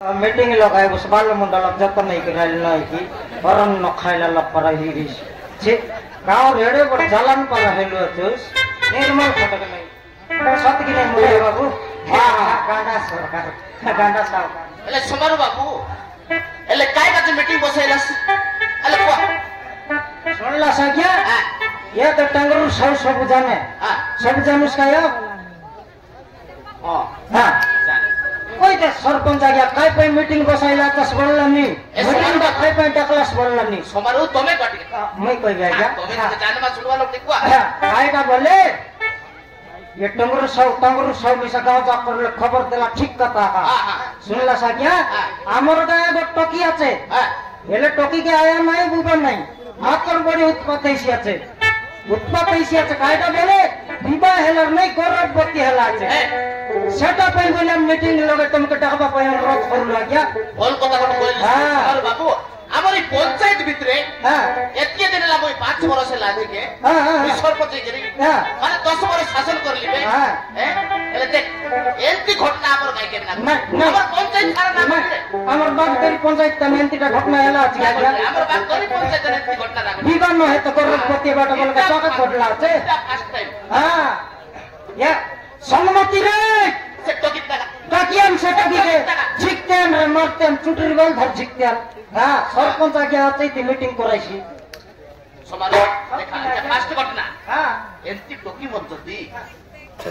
meeting लगाए उस बाल मंडल जतन नहीं कर नहीं की वरन न खाइला लपरा हिरिस छे गांव रेडे पर जालन पर हेलो तुस निर्मल फटक नहीं सत की नहीं मुरे बाबू हां गांडा सरकार एले समारू बाबू एले काय का मीटिंग बसैलास एले को सुनला सग्या ये तो टंगरू सब जाने सब जानूस का या हां कोई तो सरपंच आ गया काय पे मीटिंग बसाइला तस बोलला नी मीटिंग का काय पे टकलास बोलला नी समारू तमे कट मैं कोई गया तमे तो जानवा सुनवा लोग देखवा काय का बोले ये टंगरू सब मिसा गांव जा कर खबर देला ठीक कथा का सुनला सा क्या हमर गाय गो टकी আছে এলে টকি কে আয়া নাই বুবা নাই মাত্র বড় উৎপাত হইছি আছে কায়টা বলে বিবাহ হেলার নাই গর্ভবতী হেলা আছে সেটা পাই বলে মিটিং লগে তোমাকে টাকা পাই অনুরোধ করলো আজ্ঞা বল কথা কথা বল আর বাবু আমার এই পঞ্চায়েত ভিতরে এতকে দিন লাগো 5 বছর লাগে সরপঞ্চ গিরি মানে 10 বছর শাসন করলিবে এলে দেখ এন্তি ঘটনা আমার গাইকে না আমার পঞ্চায়েত ছাড়া না আমার বাগদারি পঞ্চায়েত তা এন্তিটা ঘটনা হেলা আছে আজ্ঞা আমার বাগদারি পঞ্চায়েত এন্তি ঘটনা রাখে বিবাহ নহে তো গর্ভবতী বাটা বলকে টাকা ঘটলা আছে ফার্স্ট টাইম ইয়া সম্মতি রে সে টকি টাকা টাকিয়ান সে টকি রে জিততেন রে মারতেন চুটির গল ধর জিততেন सरपंच आगे आते ती मीटिंग करायची समारो देखा फास्ट घटना एंती टोकी मद्दती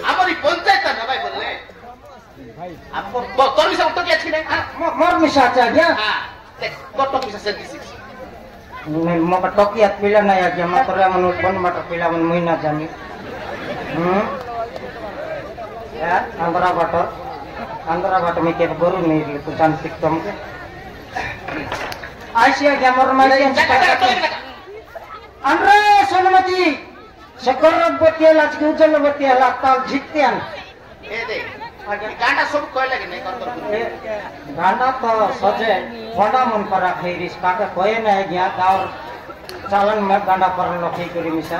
हमारी पंचायत ना भाई बोलले आपको तोर मिसा टोकी अच्छी नहीं मोर मिसा अच्छा क्या हां देख तो टोकी से 76 मैं मका टोकी आत पिला नहीं आ गया मात्र मन बन मटर पिला मन महीना जानी या अंदरा बाट में के गोरु नहीं तो जान सिकतम के आशिया क्या मरमाले अंद्रे सोनमती शकरबती लाच के उजलबती हला ताल जिततेन ए दे गांडा सब कोई लगे नहीं कर गांडा तो सजे फोंडा मन पर खैरिस काका कोई नहीं गया गांव चालन में गांडा पर लखई करी मिसा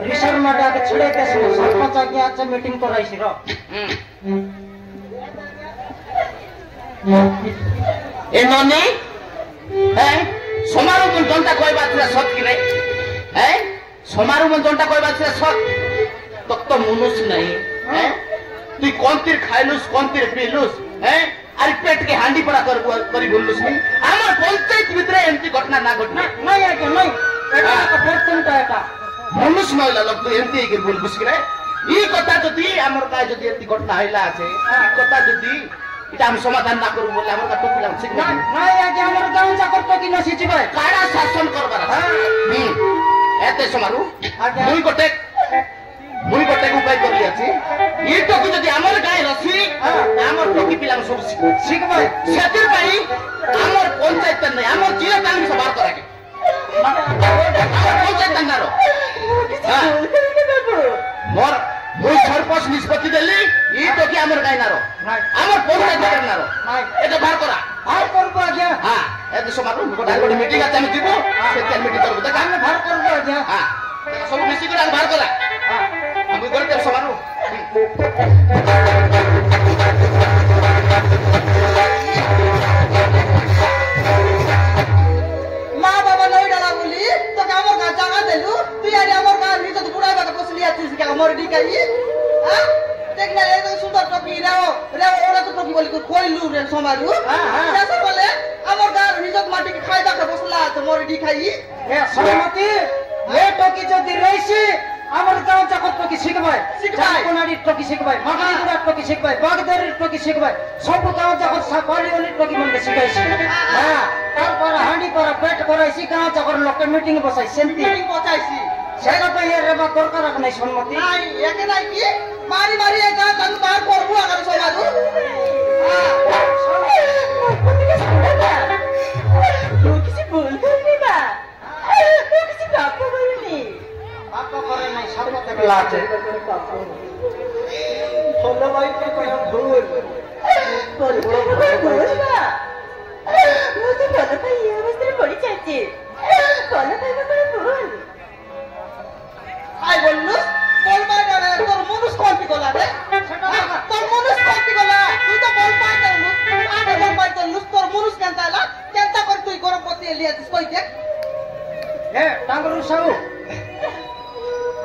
रिसर माटा के छड़े के सरपंच आके आज मीटिंग कराइছি रो ए ननी है समारो मन जनता कोई बात ना सत कि नहीं है समारो मन जनता कोई बात ना सत तो मनुष्य नहीं है तू कौन तीर खाइलुस कौन तीर पीलुस है अरे पेट के हांडी पड़ा करी बोललुस नहीं আমার পঞ্চায়েত ভিতরে এমতি ঘটনা না ঘটনা नहीं है क्या नहीं এটা তো প্রথম এটা मनुष्य महिला लोग तो एमती के बोल बुझिरे ई कथा जदी हमर का जदी एती घटना हइला আছে ई कथा जदी এটা আমি সমাধান না করব বলে আমার কাছে পিলাম ঠিক না নাই আগে আমার গাঁও চাকর তো কি না শিখিবে কারা শাসন করবার এতে সমারু মুই গটে উপায় করি আছে ই তো যদি আমার গায় রসি আমার টকি পিলাম সব শিখবে সেতির পাই আমার পঞ্চায়েত নাই আমার জিলা আমি সবার করাকে পঞ্চায়েত নারো मोर मुई सरपंच निष्पत्ति देली ई तो की हमर गाय नारो हमर पंचायत कर नारो एतो बाहर करबो आज्ञा हां एतो समारो गोटा मीटिंग আছে আমি দিব সেটা मीटिंग করব দেখ আমি बाहर করব आज्ञा हां सब मिसी করে আমি बाहर করা আমি করতে समारो মা বাবা নই ডালা বলি তো আমার গা জায়গা দেলু তুই আরে আমার গা নিচে তো বুড়া বাবা বসলি আছিস কি আমার ডিকাই হ্যাঁ দেখ না এই তো সুন্দর টপি রাও ওরা তো টপি বলি কইলু রে সমারু কেসে বলে আমার গা নিচে মাটি কে খাই দাকে বসলা তো মোর ডিকাই এ সরমতি এ টকি যদি রইছি আমার গাঁও চাকর টকি শিখবাই কোনাড়ি টকি শিখবাই মাগলিগুড়া টকি শিখবাই বাগদারির টকি শিখবাই সব গাঁও চাকর সাপালিওনি টকি মনকে শিখাইছি হ্যাঁ তারপর হাঁড়ি করা পেট করাইছি গাঁও চাকর লোকে মিটিং বসাই সেন্তি মিটিং বসাইছি সেটা তো এর রেবা দরকার রাখ নাই সম্মতি নাই একে নাই কি মারি মারি এ গা কান বার করবো আগার সমারু তুই কিছু ভুল করবি না তুই কিছু পাপ করবি পাপ করে নাই সামনে বেলা আছে ছোট ভাই তো ভুল ভুল না लिया कोई देख ए टांगरू साहू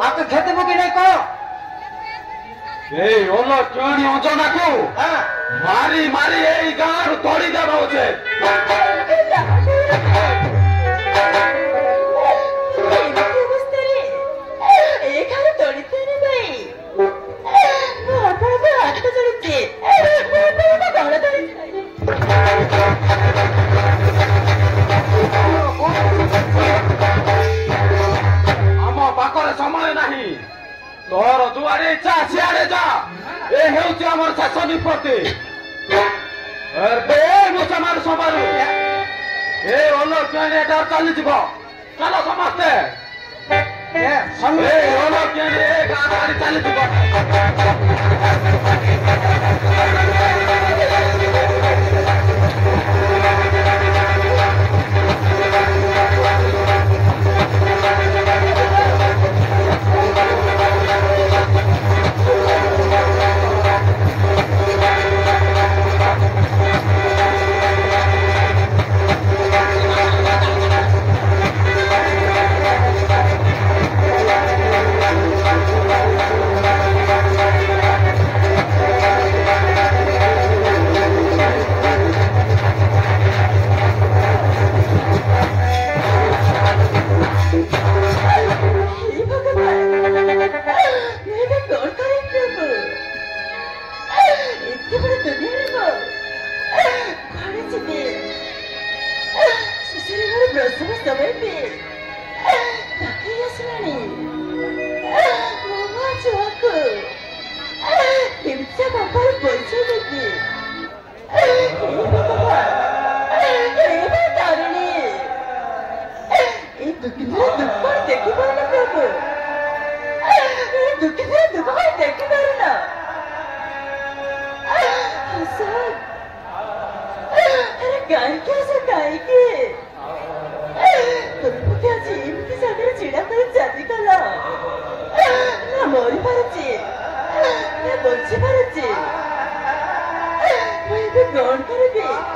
आके खेते बुकी नहीं को এই ওলো টনি অজনাকু মারি মারি এই গাঁর তড়ি দেবা উচিত এখানে তড়িতে নে ভাই আপনার হাত ধরেছে গলা ধরেছে ଆମ ପାଖରେ ସମୟ ନାହିଁ ତୋର ଯୁଆଡେ ଇଚ୍ଛା ସିଆଡେ ଯା ଏ ହେଉଛି ଆମର ଶେଷ ନିଷ୍ପତ୍ତି ଏବେ ମୁଁ ସେମାନେ ସବାରୁ ଏ ଓଲୋ ଟନି ଏଟା ଚାଲିଯିବ ଚାଲ ସମସ୍ତେ ए सुन ଏ ଓଲୋ ଟନି ଏ ଗାଁ ଗାଡ଼ି ଚାଲିଯିବ बची पारे कौन करे